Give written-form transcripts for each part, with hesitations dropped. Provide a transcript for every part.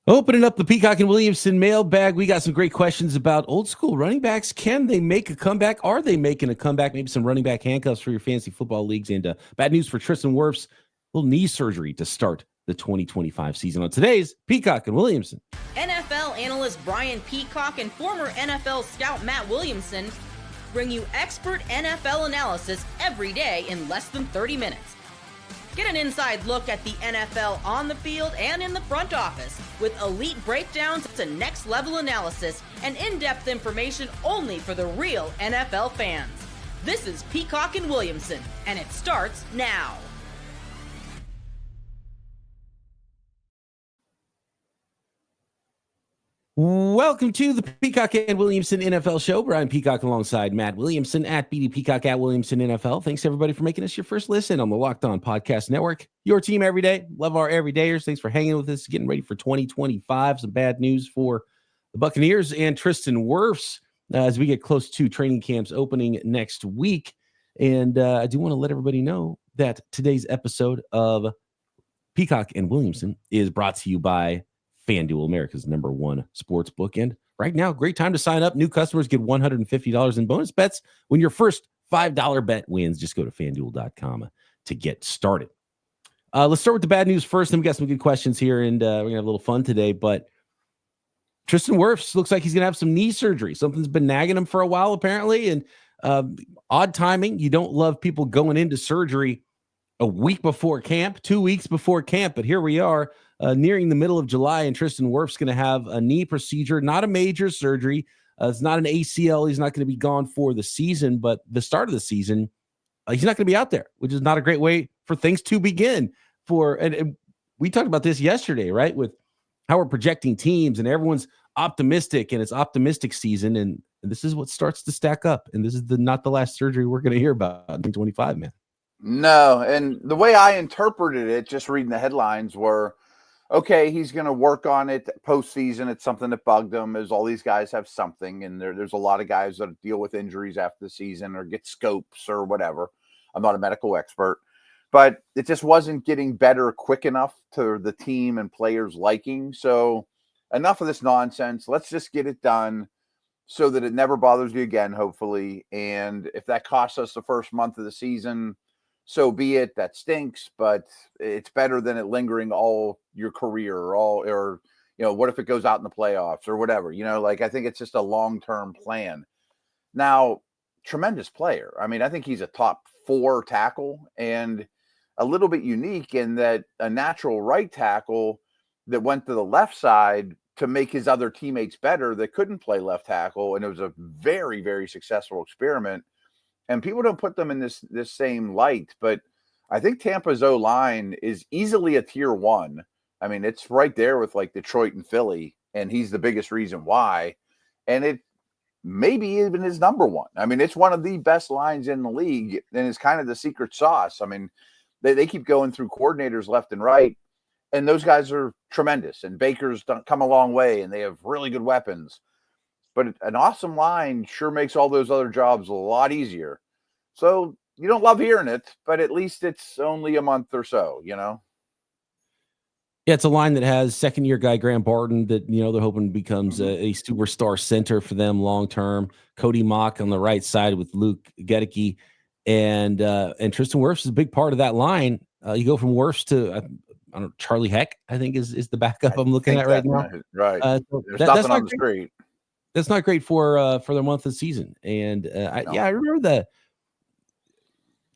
Opening up the Peacock and Williamson mailbag, we got some great questions about old school running backs. Can they make a comeback? Are they making a comeback? Maybe some running back handcuffs for your fantasy football leagues. And bad news for Tristan Wirfs, little knee surgery to start the 2025 season. On today's Peacock and Williamson. NFL analyst Brian Peacock and former NFL scout Matt Williamson bring you expert NFL analysis every day in less than 30 minutes. Get an inside look at the NFL on the field and in the front office with elite breakdowns to next-level analysis and in-depth information only for the real NFL fans. This is Peacock and Williamson, and it starts now. Welcome to the Peacock and Williamson NFL Show. Brian Peacock alongside Matt Williamson at BD Peacock at Williamson NFL. Thanks everybody for making us your first listen on the Locked On Podcast Network. Your team every day. Love our everydayers. Thanks for hanging with us, getting ready for 2025. Some bad news for the Buccaneers and Tristan Wirfs as we get close to training camps opening next week. And I do want to let everybody know that today's episode of Peacock and Williamson is brought to you by FanDuel, America's #1 sports book. And right now, great time to sign up. New customers get $150 in bonus bets when your first $5 bet wins. Just go to FanDuel.com to get started. Let's start with the bad news first. Then we got some good questions here, and we're going to have a little fun today. But Tristan Wirfs looks like he's going to have some knee surgery. Something's been nagging him for a while, apparently, and odd timing. You don't love people going into surgery a week before camp, 2 weeks before camp, but here we are. Nearing the middle of July, and Tristan Wirfs going to have a knee procedure, not a major surgery. It's not an ACL. He's not going to be gone for the season, but the start of the season, he's not going to be out there, which is not a great way for things to begin. And we talked about this yesterday, right, with how we're projecting teams, and everyone's optimistic, and it's optimistic season, and this is what starts to stack up, and this is not the last surgery we're going to hear about in 2025, man. No, and the way I interpreted it, just reading the headlines, were, okay, he's going to work on it postseason. It's something that bugged him, as all these guys have something. And there's a lot of guys that deal with injuries after the season or get scopes or whatever. I'm not a medical expert, but it just wasn't getting better quick enough to the team and players' liking. So enough of this nonsense. Let's just get it done so that it never bothers you again, hopefully. And if that costs us the first month of the season, so be it. That stinks, but it's better than it lingering all your career or what if it goes out in the playoffs or whatever, I think it's just a long-term plan. Now, tremendous player. I mean, I think he's a top 4 tackle, and a little bit unique in that a natural right tackle that went to the left side to make his other teammates better that couldn't play left tackle. And it was a very, very successful experiment. And people don't put them in this same light, but I think Tampa's O-line is easily a tier 1. I mean, it's right there with like Detroit and Philly, and he's the biggest reason why. And it maybe even is number 1. I mean, it's one of the best lines in the league, and it's kind of the secret sauce. I mean, they keep going through coordinators left and right, and those guys are tremendous. And Baker's come a long way, and they have really good weapons. But an awesome line sure makes all those other jobs a lot easier. So you don't love hearing it, but at least it's only a month or so, Yeah, it's a line that has second-year guy Graham Barton that, they're hoping becomes a superstar center for them long-term. Cody Mock on the right side with Luke Gedicke. And Tristan Wirfs is a big part of that line. You go from Wirfs to, I don't know, Charlie Heck, I think is the backup I'm looking at right now. Right. There's nothing on the street. That's not great for their month of the season. And I remember that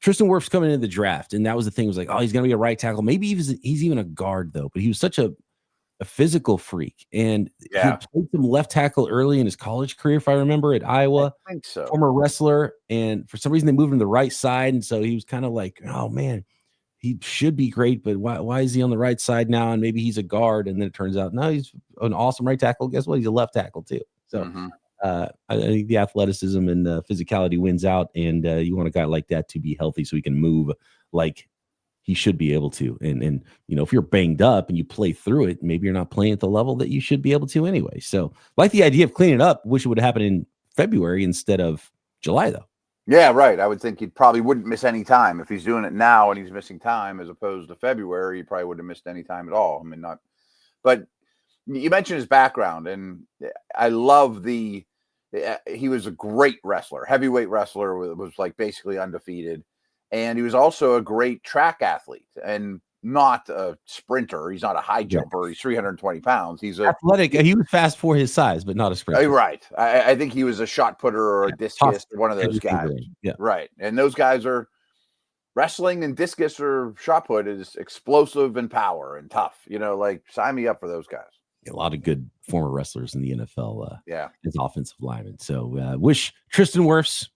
Tristan Wirfs coming into the draft, and that was the thing. It was like, oh, he's going to be a right tackle. Maybe he's even a guard, though. But he was such a physical freak. And he played some left tackle early in his college career, if I remember, at Iowa. I think so. Former wrestler. And for some reason, they moved him to the right side. And so he was kind of like, oh, man, he should be great, but why is he on the right side now? And maybe he's a guard. And then it turns out, no, he's an awesome right tackle. Guess what? He's a left tackle, too. So I think the athleticism and physicality wins out, and you want a guy like that to be healthy so he can move like he should be able to. And if you're banged up and you play through it, maybe you're not playing at the level that you should be able to anyway. So like the idea of cleaning it up, wish it would happen in February instead of July, though. Yeah, right. I would think he probably wouldn't miss any time. If he's doing it now and he's missing time as opposed to February, he probably wouldn't have missed any time at all. I mean, but You mentioned his background, and I love he was a great wrestler, heavyweight wrestler, was like basically undefeated. And he was also a great track athlete and not a sprinter. He's not a high jumper. He's 320 pounds. He's athletic. He was fast for his size, but not a sprinter. Right. I think he was a shot putter or a discus, or one of those guys. Yeah. Right. And those guys are wrestling and discus or shot put is explosive and power and tough. Like sign me up for those guys. A lot of good former wrestlers in the NFL. As offensive linemen. So wish Tristan Wirfs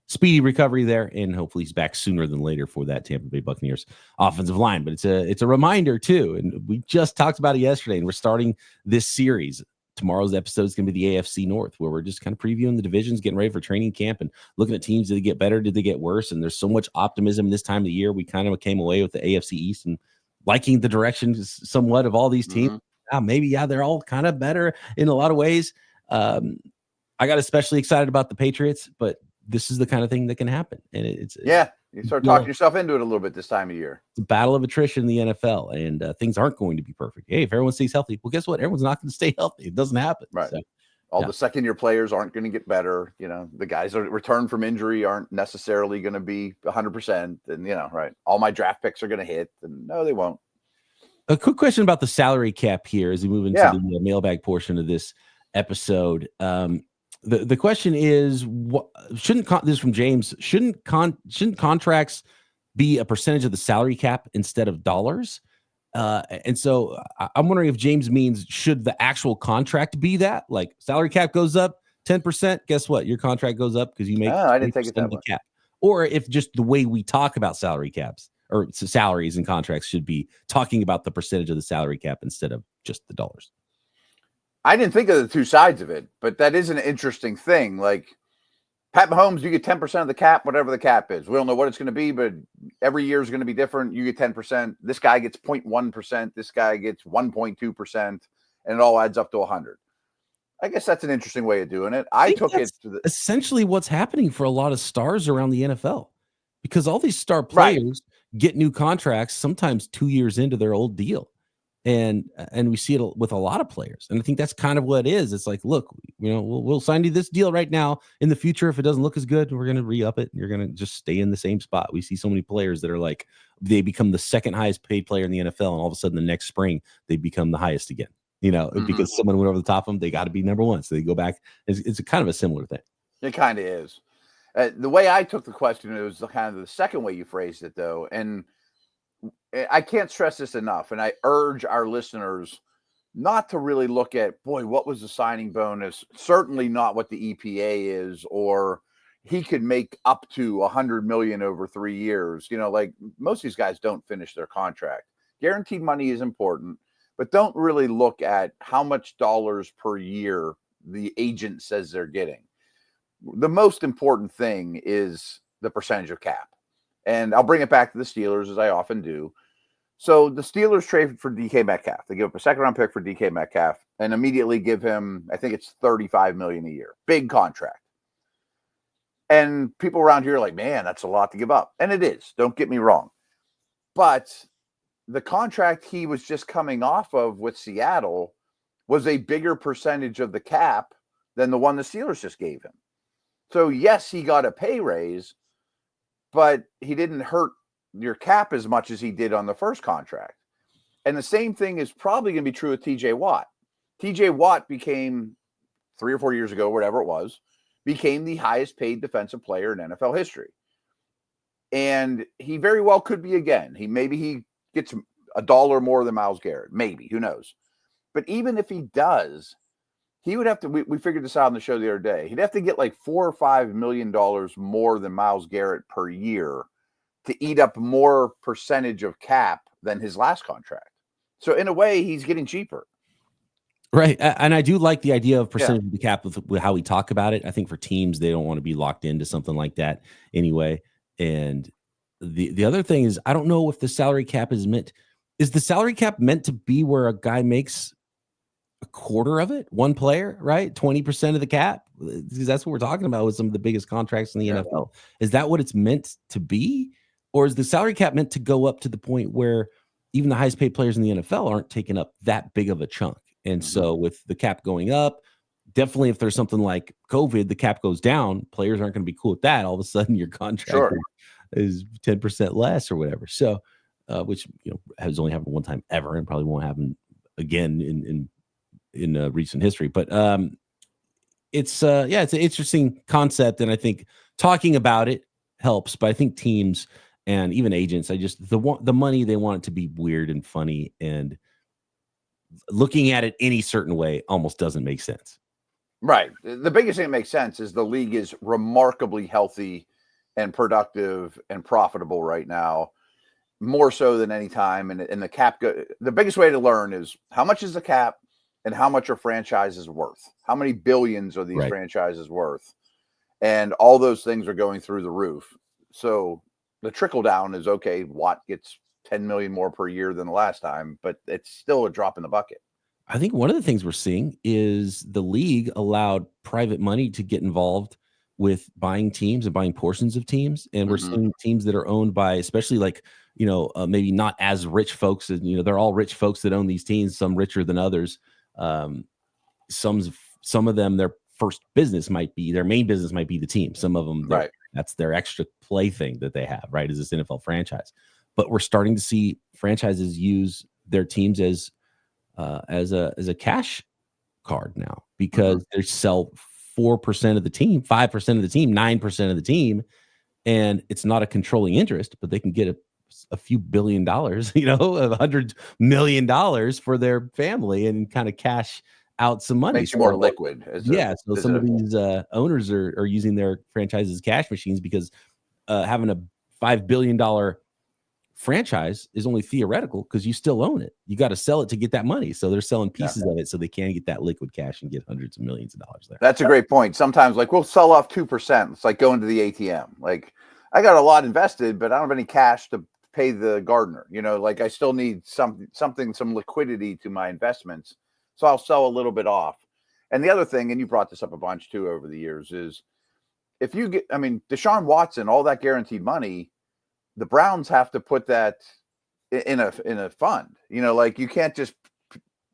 speedy recovery there, and hopefully he's back sooner than later for that Tampa Bay Buccaneers offensive line. But it's a reminder too, and we just talked about it yesterday, and we're starting this series. Tomorrow's episode is going to be the AFC North, where we're just kind of previewing the divisions, getting ready for training camp, and looking at teams. Did they get better? Did they get worse? And there's so much optimism this time of the year. We kind of came away with the AFC East and liking the direction somewhat of all these teams. They're all kind of better in a lot of ways. I got especially excited about the Patriots, but this is the kind of thing that can happen. And you start talking yourself into it a little bit this time of year. It's a battle of attrition in the NFL, and things aren't going to be perfect. Hey, if everyone stays healthy, well, guess what? Everyone's not going to stay healthy. It doesn't happen. Right. So, the second-year players aren't going to get better. The guys that return from injury aren't necessarily going to be 100%. And, right. All my draft picks are going to hit. And no, they won't. A quick question about the salary cap here as we move into the mailbag portion of this episode. The question is, this is from James, shouldn't contracts be a percentage of the salary cap instead of dollars? And so I'm wondering if James means, should the actual contract be that? Like salary cap goes up 10%, guess what? Your contract goes up because you make I didn't take it that way. Cap. Or if just the way we talk about salary caps or salaries and contracts should be talking about the percentage of the salary cap instead of just the dollars. I didn't think of the two sides of it, but that is an interesting thing. Like Pat Mahomes, you get 10% of the cap, whatever the cap is. We don't know what it's going to be, but every year is going to be different. You get 10%. This guy gets 0.1%. This guy gets 1.2%, and it all adds up to 100. I guess that's an interesting way of doing it. I took it to essentially what's happening for a lot of stars around the NFL, because all these star players get new contracts sometimes 2 years into their old deal. And we see it with a lot of players. And I think that's kind of what it is. It's like, look, we'll sign you this deal right now. In the future, if it doesn't look as good, we're going to re-up it. And you're going to just stay in the same spot. We see so many players that are like, they become the second highest paid player in the NFL. And all of a sudden the next spring, they become the highest again, because someone went over the top of them. They got to be number one. So they go back. It's a kind of a similar thing. It kind of is. The way I took the question, it was kind of the second way you phrased it, though. And I can't stress this enough, and I urge our listeners not to really look at, what was the signing bonus? Certainly not what the EPA is, or he could make up to $100 million over 3 years. Like most of these guys don't finish their contract. Guaranteed money is important, but don't really look at how much dollars per year the agent says they're getting. The most important thing is the percentage of cap. And I'll bring it back to the Steelers, as I often do. So the Steelers traded for DK Metcalf. They give up a second-round pick for DK Metcalf and immediately give him, I think it's $35 million a year. Big contract. And people around here are like, man, that's a lot to give up. And it is. Don't get me wrong. But the contract he was just coming off of with Seattle was a bigger percentage of the cap than the one the Steelers just gave him. So, yes, he got a pay raise, but he didn't hurt your cap as much as he did on the first contract. And the same thing is probably going to be true with TJ Watt. TJ Watt became 3 or 4 years ago, whatever it was, became the highest paid defensive player in NFL history. And he very well could be again. Maybe he gets $1 more than Myles Garrett. Maybe, who knows? But even if he does, he would have to, we figured this out on the show the other day. He'd have to get like $4 or $5 million more than Myles Garrett per year to eat up more percentage of cap than his last contract. So in a way, he's getting cheaper. Right. And I do like the idea of percentage of the cap with how we talk about it. I think for teams, they don't want to be locked into something like that anyway. And the other thing is, I don't know if the salary cap is the salary cap meant to be where a guy makes a quarter of it, one player, right? 20% of the cap, because that's what we're talking about with some of the biggest contracts in the NFL. Is that what it's meant to be? Or is the salary cap meant to go up to the point where even the highest paid players in the NFL aren't taking up that big of a chunk? And so with the cap going up, definitely if there's something like COVID, the cap goes down, players aren't going to be cool with that. All of a sudden your contract is 10% less or whatever. So, which, has only happened one time ever and probably won't happen again in recent history. But it's an interesting concept. And I think talking about it helps, but I think teams and even agents, the money, they want it to be weird and funny, and looking at it any certain way almost doesn't make sense. Right. The biggest thing that makes sense is the league is remarkably healthy and productive and profitable right now, more so than any time. And the cap, the biggest way to learn is how much is the cap and how much are franchises worth? How many billions are these franchises worth? And all those things are going through the roof. So the trickle down is, okay, Watt gets 10 million more per year than the last time, but it's still a drop in the bucket. I think one of the things we're seeing is the league allowed private money to get involved with buying teams and buying portions of teams. And we're seeing teams that are owned by, especially like, maybe not as rich folks. They're all rich folks that own these teams, some richer than others. Some of them, their first business might be, their main business might be the team. Some of them, that's their extra play thing that they have, right? Is this NFL franchise. But we're starting to see franchises use their teams as a cash card now, because they sell 4% of the team, 5% of the team, 9% of the team, and it's not a controlling interest, but they can get a few $1 billion, $100 million for their family and kind of cash out some money. Makes you more liquid. So some of these owners are using their franchises as cash machines, because having a $5 billion franchise is only theoretical because you still own it. You got to sell it to get that money. So they're selling pieces of it so they can get that liquid cash and get hundreds of millions of dollars there. That's a great point. Sometimes we'll sell off 2%. It's like going to the ATM. Like, I got a lot invested, but I don't have any cash to pay the gardener. I still need some liquidity to my investments. So I'll sell a little bit off. And the other thing, and you brought this up a bunch too over the years, is if you get, Deshaun Watson, all that guaranteed money, the Browns have to put that in a fund. You can't just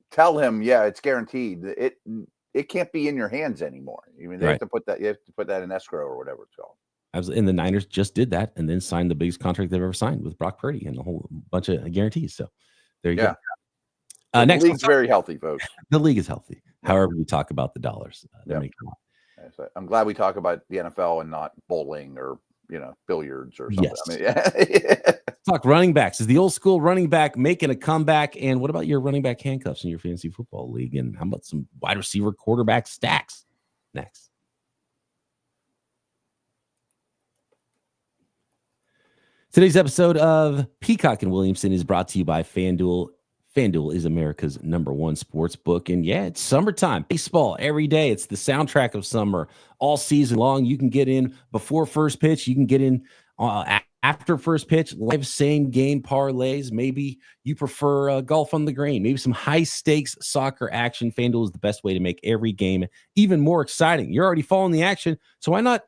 tell him, it's guaranteed. It can't be in your hands anymore. They have to put that. You have to put that in escrow or whatever it's called. And the Niners just did that and then signed the biggest contract they've ever signed with Brock Purdy and a whole bunch of guarantees. So there you go. The league's very healthy, folks. The league is healthy. However, we talk about the dollars. I'm glad we talk about the NFL and not bowling or billiards or something. Yes. Talk running backs. Is the old school running back making a comeback? And what about your running back handcuffs in your fantasy football league? And how about some wide receiver quarterback stacks? Next. Today's episode of Peacock and Williamson is brought to you by FanDuel. FanDuel is America's #1 sports book. And it's summertime. Baseball every day. It's the soundtrack of summer all season long. You can get in before first pitch. You can get in after first pitch, live same game parlays. Maybe you prefer golf on the green. Maybe some high stakes soccer action. FanDuel is the best way to make every game even more exciting. You're already following the action, so why not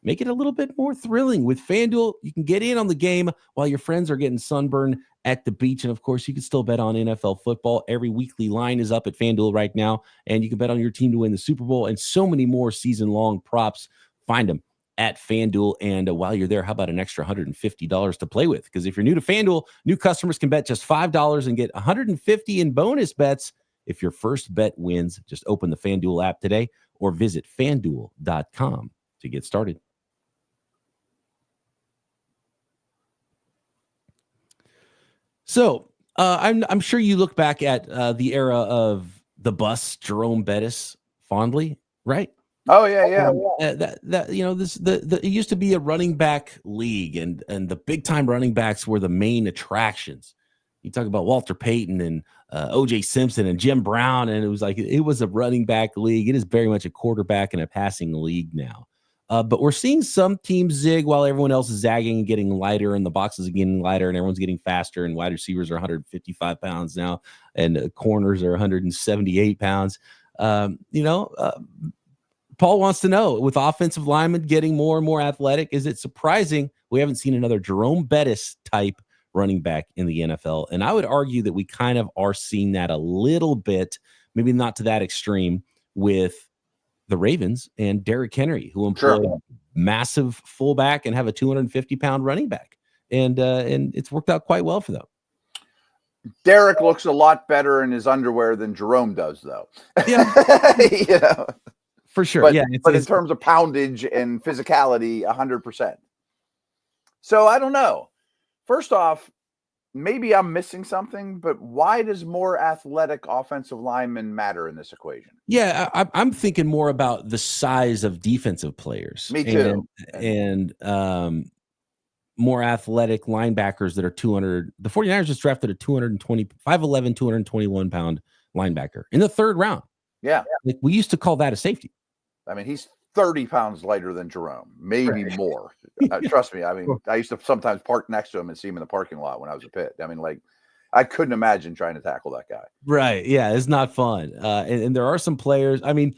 make it a little bit more thrilling? With FanDuel, you can get in on the game while your friends are getting sunburned at the beach. And of course, you can still bet on NFL football. Every weekly line is up at FanDuel right now, and you can bet on your team to win the Super Bowl and so many more season-long props. Find them at FanDuel. And while you're there, how about an extra $150 to play with? Because if you're new to FanDuel, new customers can bet just $5 and get $150 in bonus bets if your first bet wins. Just open the FanDuel app today or visit FanDuel.com to get started. So I'm sure you look back at the era of the bus, Jerome Bettis, fondly, right? Oh yeah. It used to be a running back league, and the big time running backs were the main attractions. You talk about Walter Payton and O.J. Simpson and Jim Brown, and it was a running back league. It is very much a quarterback and a passing league now. But we're seeing some teams zig while everyone else is zagging and getting lighter, and the boxes are getting lighter, and everyone's getting faster, and wide receivers are 155 pounds now, and corners are 178 pounds. Paul wants to know, with offensive linemen getting more and more athletic, is it surprising we haven't seen another Jerome Bettis type running back in the NFL? And I would argue that we kind of are seeing that a little bit, maybe not to that extreme with the Ravens and Derrick Henry, who employ massive fullback and have a 250-pound running back. And it's worked out quite well for them. Derrick looks a lot better in his underwear than Jerome does, though. Yeah. For sure. But, yeah. But in terms of poundage and physicality, 100%. So I don't know. First off, maybe I'm missing something, but why does more athletic offensive linemen matter in this equation? Yeah, I'm thinking more about the size of defensive players. Me too. And more athletic linebackers that are 200. The 49ers just drafted a 5'11", 221-pound linebacker in the third round. Yeah. Like, we used to call that a safety. I mean, he's 30 pounds lighter than Jerome, maybe more. Trust me. I mean, I used to sometimes park next to him and see him in the parking lot when I was a Pitt. I mean, like, I couldn't imagine trying to tackle that guy. Right. Yeah, it's not fun. And there are some players. I mean,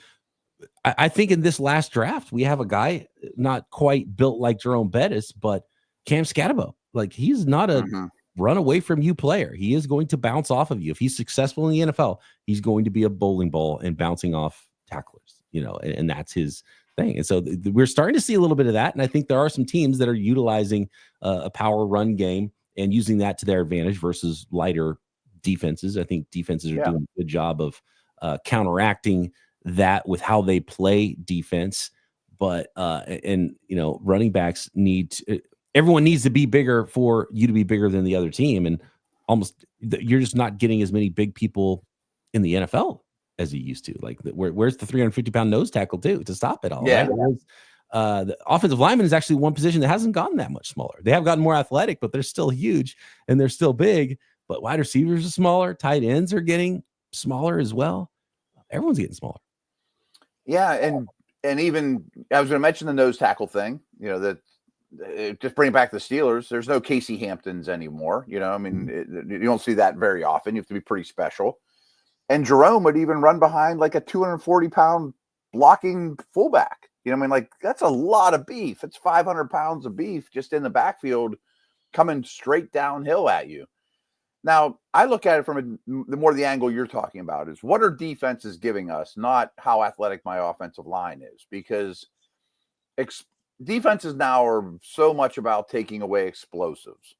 I think in this last draft, we have a guy not quite built like Jerome Bettis, but Cam Scatterbo. Like, he's not a run away from you player. He is going to bounce off of you. If he's successful in the NFL, he's going to be a bowling ball and bouncing off tacklers, and that's his thing. And so we're starting to see a little bit of that. And I think there are some teams that are utilizing a power run game and using that to their advantage versus lighter defenses. I think defenses are doing a good job of counteracting that with how they play defense. But running backs everyone needs to be bigger for you to be bigger than the other team. And you're just not getting as many big people in the NFL as you used to. Like, where's the 350-pound nose tackle to stop it all? Yeah. Right? The offensive lineman is actually one position that hasn't gotten that much smaller. They have gotten more athletic, but they're still huge and they're still big. But wide receivers are smaller. Tight ends are getting smaller as well. Everyone's getting smaller. Yeah, and even I was going to mention the nose tackle thing. Just bring back the Steelers. There's no Casey Hamptons anymore. I mean, you don't see that very often. You have to be pretty special. And Jerome would even run behind like a 240-pound blocking fullback. I mean, like, that's a lot of beef. It's 500 pounds of beef just in the backfield coming straight downhill at you. Now, I look at it from the angle you're talking about is, what are defenses giving us, not how athletic my offensive line is, because defenses now are so much about taking away explosives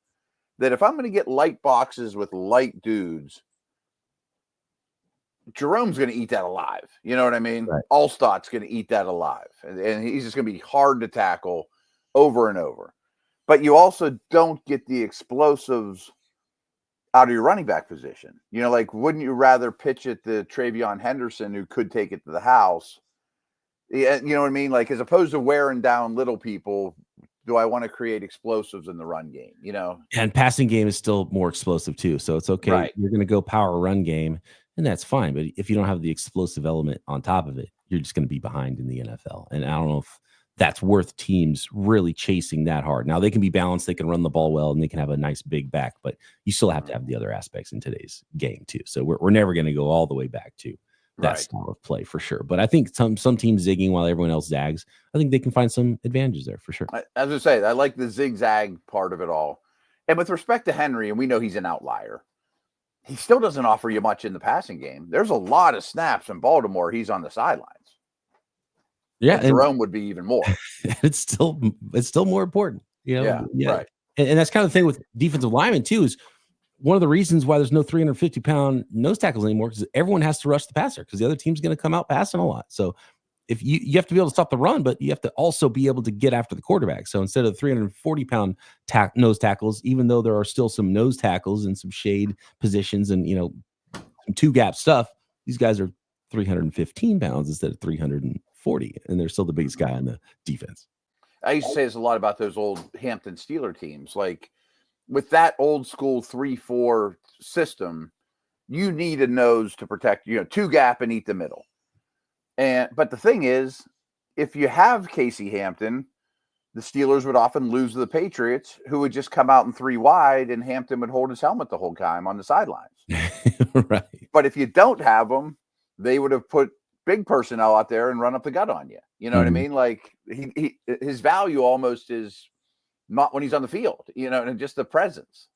that if I'm going to get light boxes with light dudes, Jerome's going to eat that alive. You know what I mean? Right. Allstott's going to eat that alive. And he's just going to be hard to tackle over and over. But you also don't get the explosives out of your running back position. Like, wouldn't you rather pitch it to Travion Henderson, who could take it to the house? Yeah, you know what I mean? Like, as opposed to wearing down little people, do I want to create explosives in the run game? And passing game is still more explosive too. So it's okay. Right. You're going to go power run game, and that's fine. But if you don't have the explosive element on top of it, you're just going to be behind in the NFL. And I don't know if that's worth teams really chasing that hard. Now, they can be balanced. They can run the ball well, and they can have a nice big back. But you still have to have the other aspects in today's game too. So we're never going to go all the way back to that style of play for sure. But I think some teams zigging while everyone else zags, I think they can find some advantages there for sure. As I say, I like the zigzag part of it all. And with respect to Henry, and we know he's an outlier, he still doesn't offer you much in the passing game. There's a lot of snaps in Baltimore. He's on the sidelines. Yeah. And Jerome would be even more. It's still more important. Yeah. Right. And that's kind of the thing with defensive linemen too, is one of the reasons why there's no 350-pound nose tackles anymore, because everyone has to rush the passer because the other team's going to come out passing a lot. So if you have to be able to stop the run, but you have to also be able to get after the quarterback. So instead of 340-pound nose tackles, even though there are still some nose tackles and some shade positions and, some two-gap stuff, these guys are 315 pounds instead of 340, and they're still the biggest guy on the defense. I used to say this a lot about those old Hampton Steeler teams. Like, with that old school 3-4 system, you need a nose to protect, two gap and eat the middle. But the thing is, if you have Casey Hampton, the Steelers would often lose to the Patriots, who would just come out in 3 wide, and Hampton would hold his helmet the whole time on the sidelines. Right. But if you don't have them, they would have put big personnel out there and run up the gut on you. You know what I mean? Like, his value almost is not when he's on the field, and just the presence.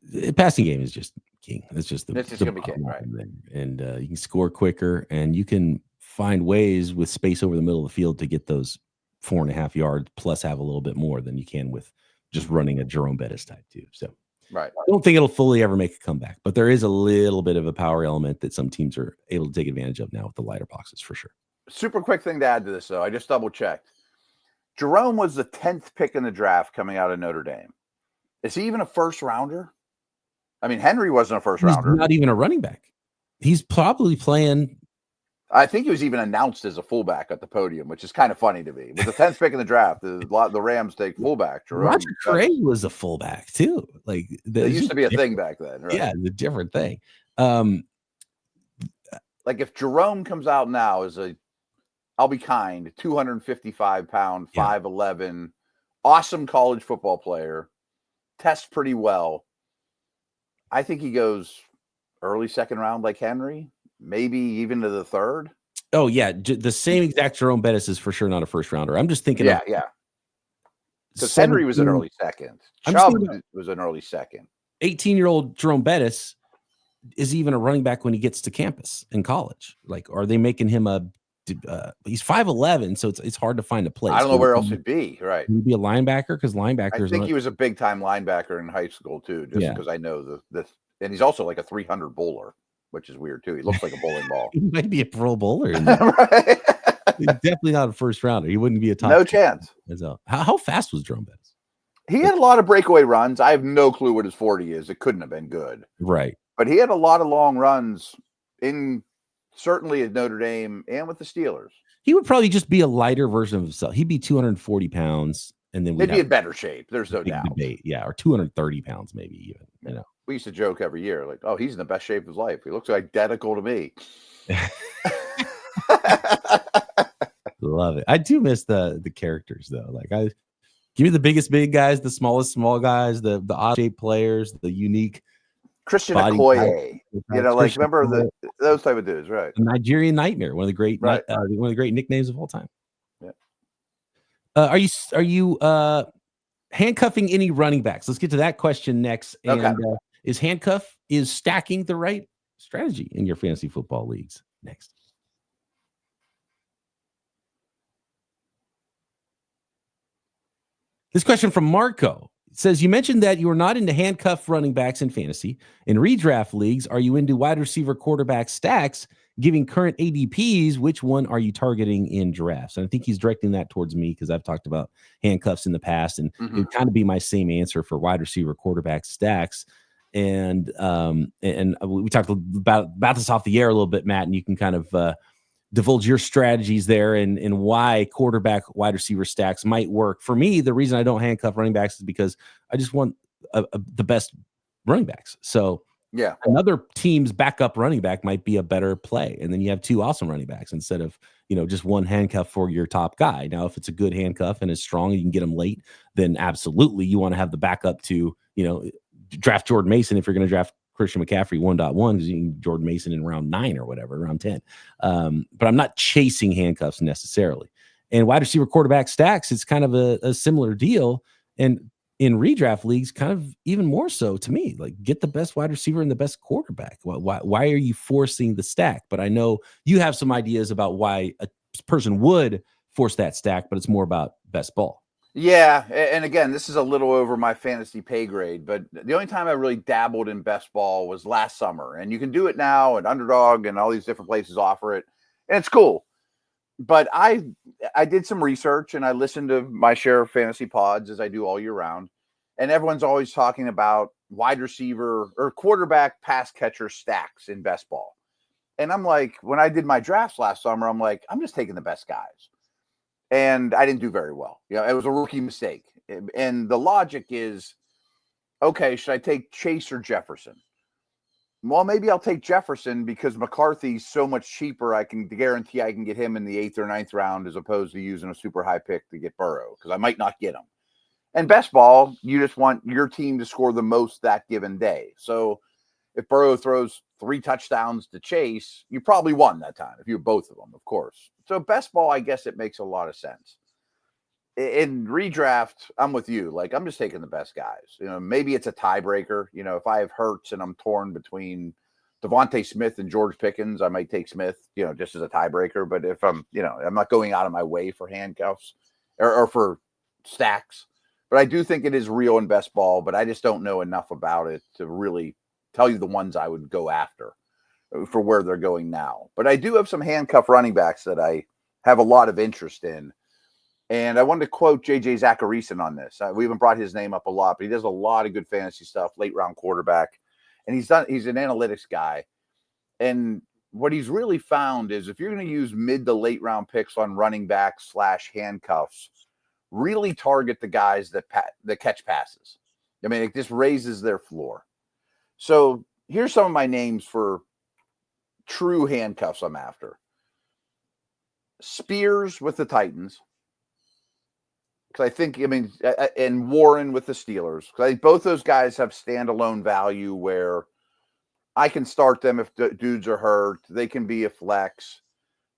The passing game is just king. It's just It's just going to be king, right? And you can score quicker, and you can find ways with space over the middle of the field to get those 4.5 yards plus have a little bit more than you can with just running a Jerome Bettis type too. So right. I don't think it'll fully ever make a comeback, but there is a little bit of a power element that some teams are able to take advantage of now with the lighter boxes for sure. Super quick thing to add to this, though. I just double checked. Jerome was the 10th pick in the draft coming out of Notre Dame. Is he even a first rounder? I mean, Henry wasn't a first rounder. He's not even a running back. He's probably playing. I think he was even announced as a fullback at the podium, which is kind of funny to me. With the 10th pick in the draft, the Rams take fullback. Jerome Roger Craig was a fullback too. Like it used to be a thing back then, right? Yeah, the different thing. Like if Jerome comes out now as I'll be kind, 255-pound, 5'11", awesome college football player, tests pretty well. I think he goes early second round like Henry. Maybe even to the third. Oh, yeah. The same exact Jerome Bettis is for sure not a first rounder. I'm just thinking. Yeah. Because Henry was an early second. Chubb was an early second. 18-year-old Jerome Bettis is even a running back when he gets to campus in college. Like, are they making him he's 5'11", so it's hard to find a place. I don't know where else he'd be. Right. He'd be a linebacker because linebackers. I think he was a big-time linebacker in high school, too, just because I know this. And he's also like a 300 bowler, which is weird too. He looks like a bowling ball. He might be a pro bowler. Right? He's definitely not a first rounder. He wouldn't be a top. No chance. How fast was Jerome Bettis? He had a lot of breakaway runs. I have no clue what his 40 is. It couldn't have been good. Right. But he had a lot of long runs certainly at Notre Dame and with the Steelers. He would probably just be a lighter version of himself. He'd be 240 pounds. And then they'd be in better shape. There's no doubt. Debate. Yeah. Or 230 pounds, maybe even, We used to joke every year, like, oh, he's in the best shape of his life. He looks identical to me. Love it. I do miss the characters though. Like give me the biggest big guys, the smallest small guys, the odd shaped players, the unique Christian Okoye. Remember those type of dudes, right? The Nigerian Nightmare, one of the great nicknames of all time. Yeah. Are you handcuffing any running backs? Let's get to that question next. And okay. Is stacking the right strategy in your fantasy football leagues? Next. This question from Marco says, you mentioned that you are not into handcuff running backs in fantasy. In redraft leagues, are you into wide receiver quarterback stacks? Giving current ADPs, which one are you targeting in drafts? And I think he's directing that towards me because I've talked about handcuffs in the past, and it would kind of be my same answer for wide receiver quarterback stacks. And we talked about this off the air a little bit, Matt, and you can kind of divulge your strategies there and why quarterback wide receiver stacks might work. For me, the reason I don't handcuff running backs is because I just want the best running backs. So yeah, another team's backup running back might be a better play. And then you have two awesome running backs instead of, just one handcuff for your top guy. Now, if it's a good handcuff and is strong and you can get him late, then absolutely you want to have the backup to, draft Jordan Mason if you're going to draft Christian McCaffrey 1.1 because you can Jordan Mason in round 9 or whatever, round 10. But I'm not chasing handcuffs necessarily. And wide receiver quarterback stacks, it's kind of a similar deal. And in redraft leagues, kind of even more so to me, like get the best wide receiver and the best quarterback. Why are you forcing the stack? But I know you have some ideas about why a person would force that stack, but it's more about best ball. Yeah, and again, this is a little over my fantasy pay grade, but the only time I really dabbled in best ball was last summer. And you can do it now, and Underdog and all these different places offer it, and it's cool. But I did some research, and I listened to my share of fantasy pods as I do all year round, and everyone's always talking about wide receiver or quarterback pass catcher stacks in best ball. And I'm like, when I did my drafts last summer, I'm like, I'm just taking the best guys. And I didn't do very well. It was a rookie mistake. And the logic is, okay, should I take Chase or Jefferson? Well, maybe I'll take Jefferson because McCarthy's so much cheaper. I can guarantee I can get him in the 8th or 9th round as opposed to using a super high pick to get Burrow because I might not get him. And best ball, you just want your team to score the most that given day. So if Burrow throws 3 touchdowns to Chase, you probably won that time if you have both of them, of course. So best ball, I guess it makes a lot of sense. in redraft, I'm with you. Like, I'm just taking the best guys. Maybe it's a tiebreaker. If I have Hurts and I'm torn between Devontae Smith and George Pickens, I might take Smith, just as a tiebreaker. But if I'm not going out of my way for handcuffs or for stacks. But I do think it is real in best ball, but I just don't know enough about it to really tell you the ones I would go after for where they're going now. But I do have some handcuff running backs that I have a lot of interest in. And I wanted to quote J.J. Zacharyson on this. We haven't brought his name up a lot, but he does a lot of good fantasy stuff, late round quarterback. And he's an analytics guy. And what he's really found is if you're going to use mid to late round picks on running backs / handcuffs, really target the guys that catch passes. I mean, it just raises their floor. So here's some of my names for true handcuffs I'm after. Spears with the Titans. Because I think, and Warren with the Steelers. Because I think both those guys have standalone value where I can start them if dudes are hurt. They can be a flex.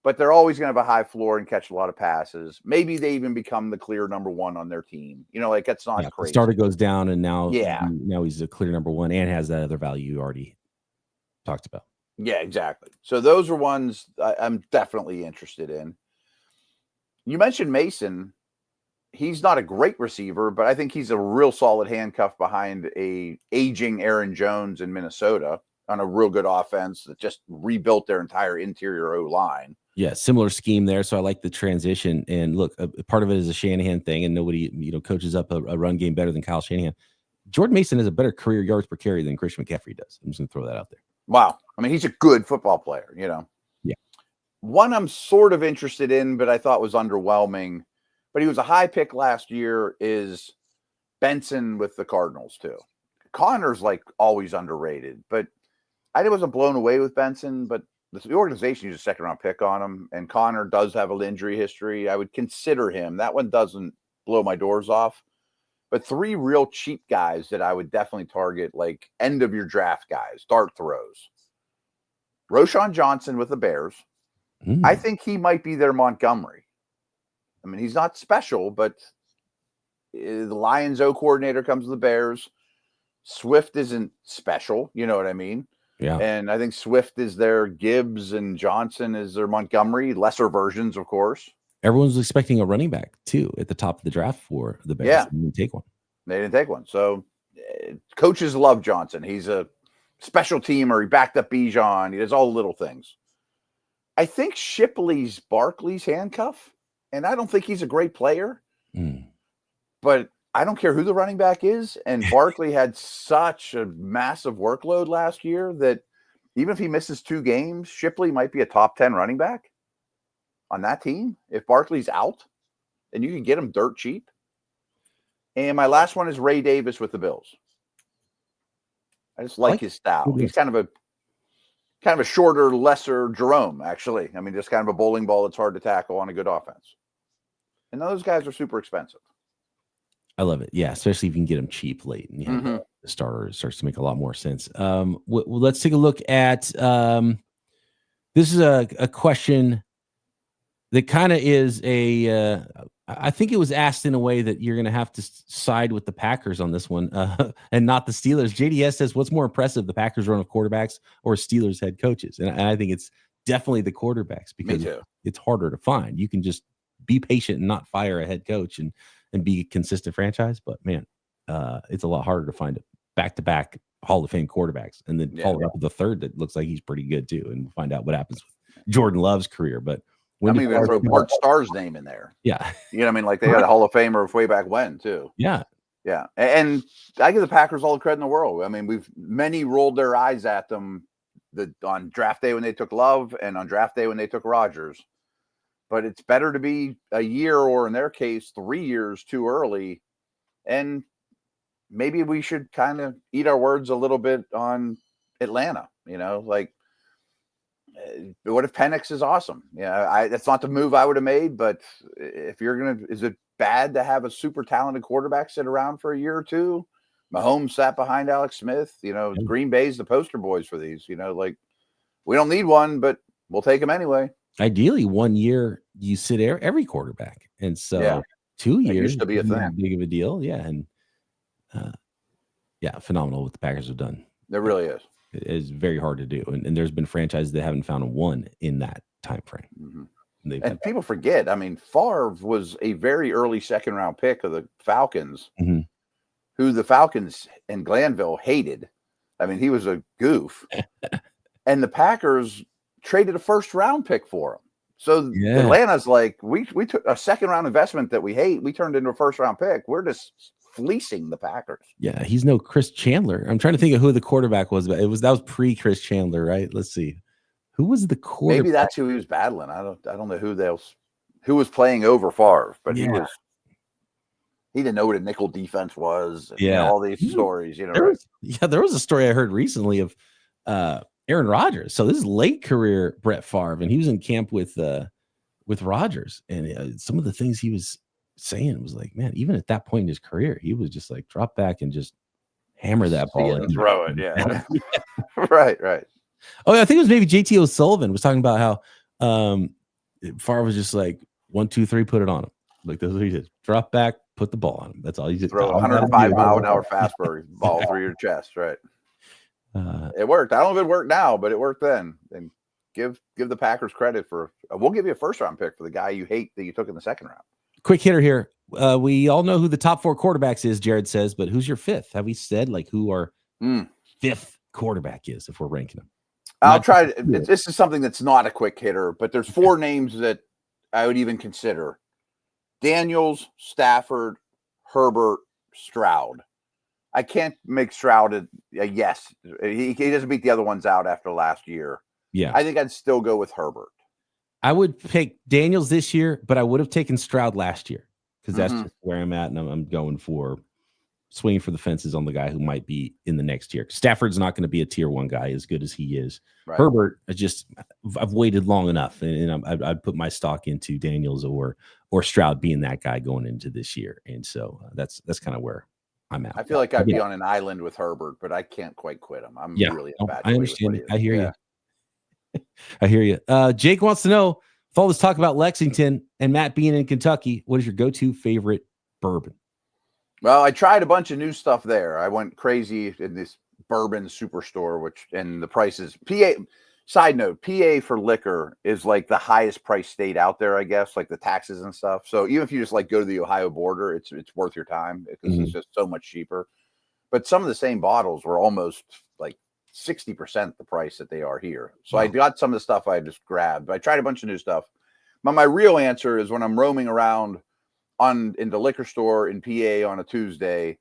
But they're always going to have a high floor and catch a lot of passes. Maybe they even become the clear number one on their team. That's not crazy. The starter goes down, and now he's a clear number one and has that other value you already talked about. Yeah, exactly. So those are ones I'm definitely interested in. You mentioned Mason. He's not a great receiver, but I think he's a real solid handcuff behind a aging Aaron Jones in Minnesota on a real good offense that just rebuilt their entire interior O-line. Yeah, similar scheme there. So I like the transition. And look, part of it is a Shanahan thing, and nobody coaches up a run game better than Kyle Shanahan. Jordan Mason has a better career yards per carry than Christian McCaffrey does. I'm just going to throw that out there. Wow. I mean, he's a good football player, Yeah. One I'm sort of interested in, but I thought was underwhelming, but he was a high pick last year, is Benson with the Cardinals too. Connor's always underrated, but I wasn't blown away with Benson, but the organization used a second-round pick on him, and Connor does have an injury history. I would consider him. That one doesn't blow my doors off. But three real cheap guys that I would definitely target, like end-of-your-draft guys, dart throws. Roschon Johnson with the Bears. I think he might be their Montgomery. I mean, he's not special, but the Lions O coordinator comes to the Bears. Swift isn't special. You know what I mean? Yeah. And I think Swift is their Gibbs and Johnson is their Montgomery, lesser versions, of course. Everyone's expecting a running back, too, at the top of the draft for the Bears. Yeah. They didn't take one. They didn't take one. So coaches love Johnson. He's a special teamer. He backed up Bijan. He does all the little things. I think Shipley's Barkley's handcuff, and I don't think he's a great player, but I don't care who the running back is. And Barkley had such a massive workload last year that even if he misses 2 games, Shipley might be a top 10 running back on that team. If Barkley's out, and you can get him dirt cheap. And my last one is Ray Davis with the Bills. I just like his style. He's kind of a shorter, lesser Jerome, actually. I mean, just kind of a bowling ball that's hard to tackle on a good offense. And those guys are super expensive. I love it. Yeah, especially if you can get them cheap late. And you have the starter, it starts to make a lot more sense. Let's take a look at this is a question that kind of is I think it was asked in a way that you're going to have to side with the Packers on this one and not the Steelers. JDS says, what's more impressive, the Packers run of quarterbacks or Steelers head coaches? And I think it's definitely the quarterbacks because it's harder to find. You can just be patient and not fire a head coach and be a consistent franchise. But, man, it's a lot harder to find back-to-back Hall of Fame quarterbacks and then follow up with the third that looks like he's pretty good too and find out what happens with Jordan Love's career. But I mean, they throw Bart Starr's name in there. Yeah. You know what I mean? Like they had a Hall of Famer way back when, too. Yeah. Yeah. And I give the Packers all the credit in the world. I mean, many rolled their eyes at them on draft day when they took Love and on draft day when they took Rodgers. But it's better to be a year or, in their case, 3 years too early. And maybe we should kind of eat our words a little bit on Atlanta, like, what if Penix is awesome? That's not the move I would have made, but if is it bad to have a super talented quarterback sit around for a year or two? Mahomes sat behind Alex Smith, Green Bay's the poster boys for these, like we don't need one, but we'll take them anyway. Ideally 1 year you sit every quarterback. And so 2 years. It used to be a Isn't thing. that big of a deal. Yeah. And phenomenal what the Packers have done. It really is. It is very hard to do. And there's been franchises that haven't found one in that time frame. Mm-hmm. And people forget, I mean, Favre was a very early second-round pick of the Falcons, who the Falcons and Glanville hated. I mean, he was a goof. And the Packers traded a first-round pick for him. So Atlanta's like, we took a second-round investment that we hate. We turned into a first-round pick. We're just fleecing the Packers. Yeah, he's no Chris Chandler. I'm trying to think of who the quarterback was, but that was pre-Chris Chandler, right? Let's see. Who was the quarterback? Maybe that's who he was battling. I don't know who was playing over Favre, but he didn't know what a nickel defense was. And, all these stories, there was a story I heard recently of Aaron Rodgers. So this is late career Brett Favre, and he was in camp with Rodgers, and some of the things he was saying was like, man, even at that point in his career, he was just like drop back and just hammer that ball and throw it. Yeah. Right. Oh, I think it was maybe JT O'Sullivan was talking about how Favre was just like 1, 2, 3, put it on him. Like that's what he did. Drop back, put the ball on him. That's all you did. Throw a 105 mile an hour fastball ball through your chest. Right. It worked. I don't know if it worked now, but it worked then. And give the Packers credit for. We'll give you a first round pick for the guy you hate that you took in the second round. Quick hitter here. We all know who the top 4 quarterbacks is, Jared says, but who's your 5th? Have we said like who our 5th quarterback is if we're ranking them? I'll try to. This is something that's not a quick hitter, but there's 4 names that I would even consider: Daniels, Stafford, Herbert, Stroud. I can't make Stroud a yes. He doesn't beat the other ones out after last year. Yeah, I think I'd still go with Herbert. I would pick Daniels this year, but I would have taken Stroud last year because that's just where I'm at, and I'm going for swinging for the fences on the guy who might be in the next year. Stafford's not going to be a tier 1 guy as good as he is. Right. Herbert, I've waited long enough, and I'd put my stock into Daniels or Stroud being that guy going into this year, and so that's kind of where I'm at. I feel like I'd be on an island with Herbert, but I can't quite quit him. I'm really in a bad I understand. I hear you. I hear you. Jake wants to know, with all this talk about Lexington and Matt being in Kentucky, what is your go-to favorite bourbon? Well, I tried a bunch of new stuff there. I went crazy in this bourbon superstore, and the prices. Side note, PA for liquor is like the highest price state out there, I guess, like the taxes and stuff. So even if you just like go to the Ohio border, it's worth your time because it's just so much cheaper. But some of the same bottles were almost like 60% the price that they are here. So I got some of the stuff I just grabbed. But I tried a bunch of new stuff. But my real answer is when I'm roaming around in the liquor store in PA on a Tuesday,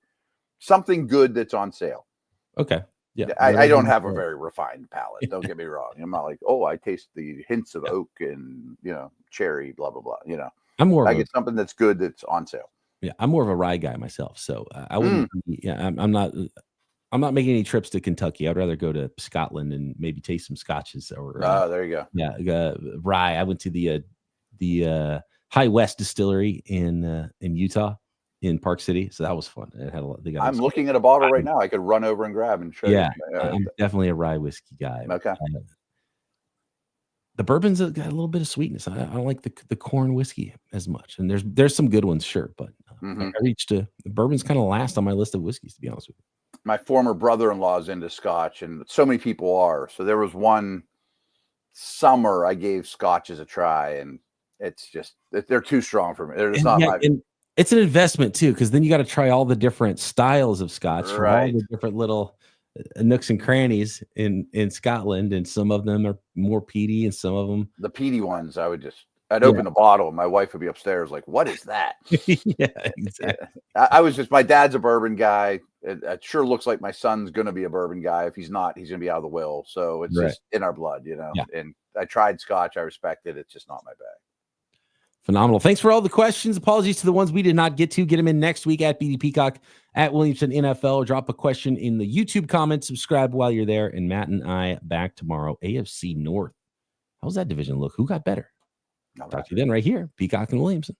something good that's on sale. Okay. Yeah. I don't have a very refined palate. Don't get me wrong. I'm not like, I taste the hints of oak and, cherry, blah, blah, blah. I get something that's good that's on sale. Yeah. I'm more of a rye guy myself. So I wouldn't, I'm not making any trips to Kentucky. I'd rather go to Scotland and maybe taste some scotches or, there you go. Yeah. Rye. I went to the High West Distillery in Utah, in Park City, so that was fun. It had I'm looking at a bottle right now. I could run over and grab and show you. I'm definitely a rye whiskey guy. Okay. The bourbon's got a little bit of sweetness. I don't like the corn whiskey as much, and there's some good ones, sure, but I reached the bourbon's kind of last on my list of whiskeys, to be honest with you. My former brother-in-law is into Scotch, and so many people are. So there was one summer I gave Scotches a try, and it's just they're too strong for me. It's not my. It's an investment too, because then you got to try all the different styles of Scotch from all the different little nooks and crannies in Scotland, and some of them are more peaty, and some of them the peaty ones. I'd open the bottle, and my wife would be upstairs like, "What is that?" Yeah, exactly. My dad's a bourbon guy. It sure looks like my son's going to be a bourbon guy. If he's not, he's going to be out of the will. So it's just in our blood, Yeah. And I tried Scotch. I respect it. It's just not my bag. Phenomenal. Thanks for all the questions. Apologies to the ones we did not get to. Get them in next week at BD Peacock, at Williamson NFL. Drop a question in the YouTube comments. Subscribe while you're there. And Matt and I back tomorrow. AFC North. How's that division look? Who got better? Talk to you then right here. Peacock and Williamson.